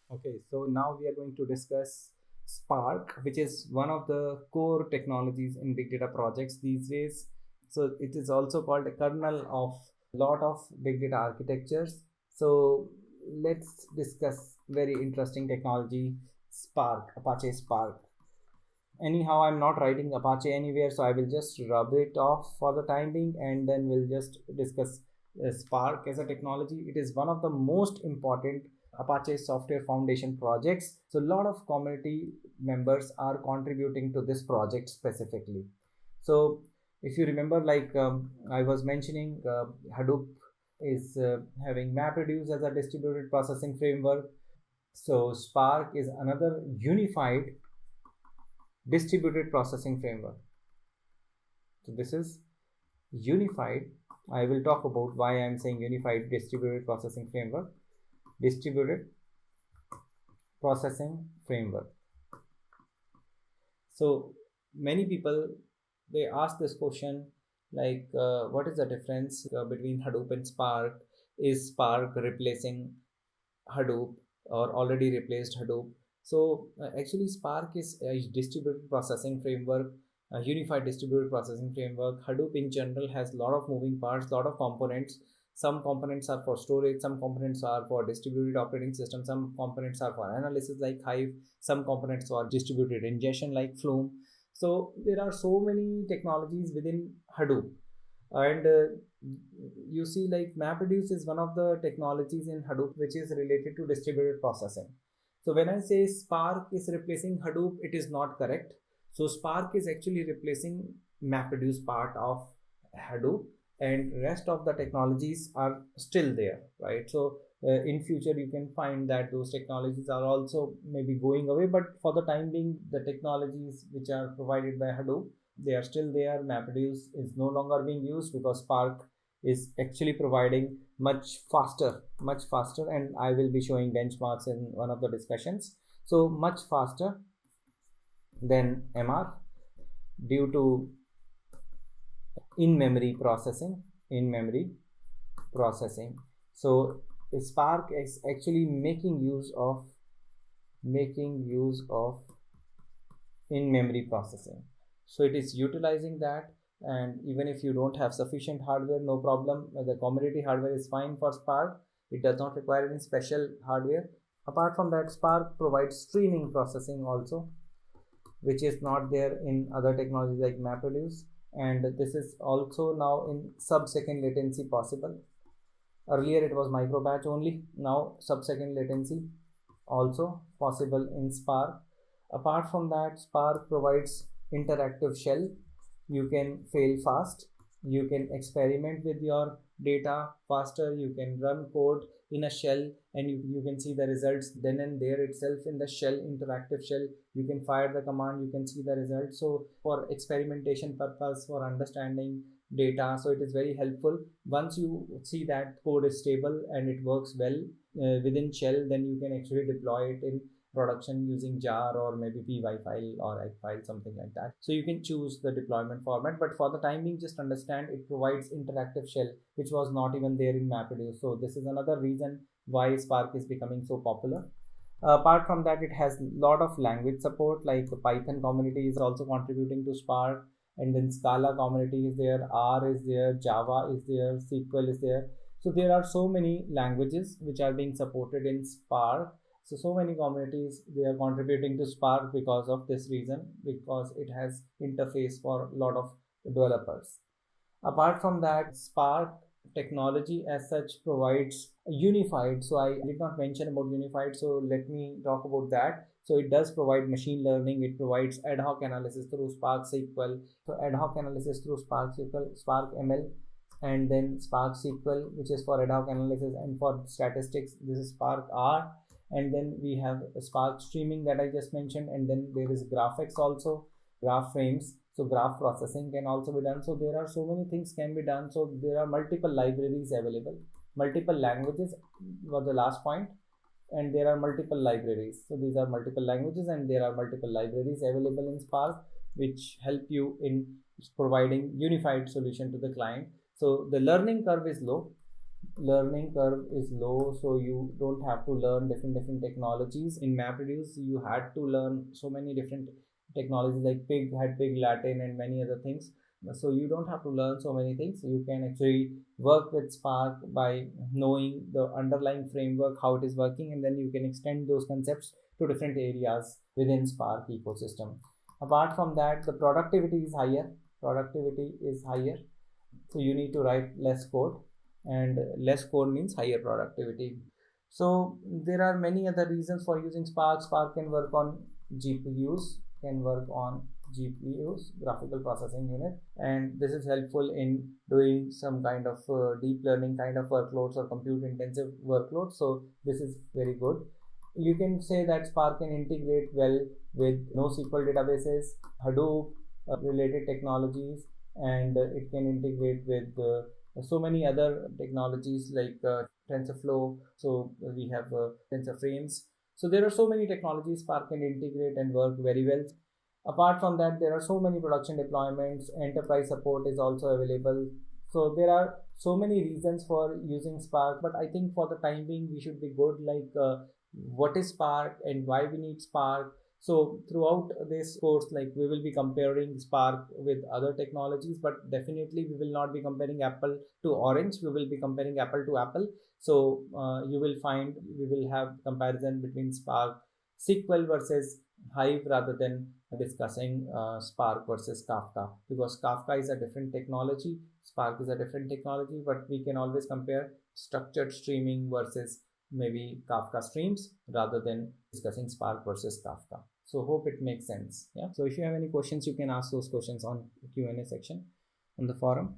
Okay, so now we are going to discuss Spark, which is one of the core technologies in big data projects these days. So it is also called a kernel of a lot of big data architectures. So let's discuss very interesting technology, Spark, Apache Spark. Anyhow, I'm not writing Apache anywhere, so I will just rub it off for the time being, and then we'll just discuss Spark as a technology. It is one of the most important Apache software foundation projects. So a lot of community members are contributing to this project specifically. So if you remember, I was mentioning, Hadoop is having MapReduce as a distributed processing framework. So Spark is another unified distributed processing framework. So this is unified. I will talk about why I am saying unified distributed processing framework. Distributed processing framework. So many people, they ask this question, what is the difference between Hadoop and Spark? Is Spark replacing Hadoop or already replaced Hadoop? So actually Spark is a distributed processing framework, a unified distributed processing framework. Hadoop in general has a lot of moving parts, a lot of components. Some components are for storage, some components are for distributed operating system, some components are for analysis like Hive, some components are distributed ingestion like Flume. So there are so many technologies within Hadoop. And you see, like MapReduce is one of the technologies in Hadoop which is related to distributed processing. So when I say Spark is replacing Hadoop, it is not correct. So Spark is actually replacing MapReduce part of Hadoop, and rest of the technologies are still there, right? So in future you can find that those technologies are also maybe going away, but for the time being, the technologies which are provided by Hadoop, they are still there. MapReduce is no longer being used because Spark is actually providing much faster, and I will be showing benchmarks in one of the discussions. So much faster than MR due to in-memory processing. In-memory processing. So Spark is actually making use of in-memory processing. So it is utilizing that, and even if you don't have sufficient hardware, no problem. The commodity hardware is fine for Spark. It does not require any special hardware. Apart from that, Spark provides streaming processing also, which is not there in other technologies like MapReduce, and this is also now in sub-second latency possible. Earlier it was micro batch only, now sub-second latency also possible in Spark. Apart from that, Spark provides interactive shell. You can fail fast, you can experiment with your data faster, you can run code in a shell, and you can see the results then and there itself in the shell, interactive shell. You can fire the command, you can see the results. So for experimentation purpose, for understanding data, so it is very helpful. Once you see that code is stable and it works well within shell, then you can actually deploy it in production using jar or maybe py file or egg file, something like that. So you can choose the deployment format, but for the time being, just understand it provides interactive shell, which was not even there in MapReduce. So this is another reason why Spark is becoming so popular. Apart from that, it has a lot of language support, like the Python community is also contributing to Spark, and then Scala community is there, R is there, Java is there, SQL is there. So there are so many languages which are being supported in Spark. So many communities, they are contributing to Spark because of this reason, because it has interface for a lot of developers. Apart from that, Spark technology as such provides unified. So I did not mention about unified, so let me talk about that. So it does provide machine learning, it provides ad hoc analysis through Spark SQL. So ad hoc analysis through Spark SQL, Spark ML, and then Spark SQL, which is for ad hoc analysis, and for statistics, this is Spark R. And then we have Spark streaming that I just mentioned, and then there is GraphX also, graph frames. So graph processing can also be done. So there are so many things can be done. So there are multiple libraries available, multiple languages was the last point, and there are multiple libraries. So these are multiple languages, and there are multiple libraries available in Spark, which help you in providing unified solution to the client. So the learning curve is low. learning curve is low, so you don't have to learn different technologies. In MapReduce, you had to learn so many different technologies, like Pig had Pig Latin and many other things. So you don't have to learn so many things. You can actually work with Spark by knowing the underlying framework, how it is working, and then you can extend those concepts to different areas within Spark ecosystem. Apart from that, the productivity is higher. Productivity is higher, so you need to write less code, and less code means higher productivity. So there are many other reasons for using Spark. Spark can work on GPUs, can work on GPUs, graphical processing unit, and this is helpful in doing some kind of deep learning kind of workloads or compute intensive workloads. So this is very good. You can say that Spark can integrate well with NoSQL databases, Hadoop related technologies, and it can integrate with so many other technologies like TensorFlow. So we have TensorFrames. So there are so many technologies Spark can integrate and work very well. Apart from that, there are so many production deployments. Enterprise support is also available. So there are so many reasons for using Spark, but I think for the time being we should be good, like what is Spark and why we need Spark. So throughout this course, like we will be comparing Spark with other technologies, but definitely we will not be comparing Apple to orange. We will be comparing Apple to Apple. So you will find we will have comparison between Spark SQL versus Hive, rather than discussing Spark versus Kafka, because Kafka is a different technology, Spark is a different technology, but we can always compare structured streaming versus maybe Kafka streams rather than discussing Spark versus Kafka. So hope it makes sense. Yeah. So if you have any questions, you can ask those questions on Q&A section on the forum.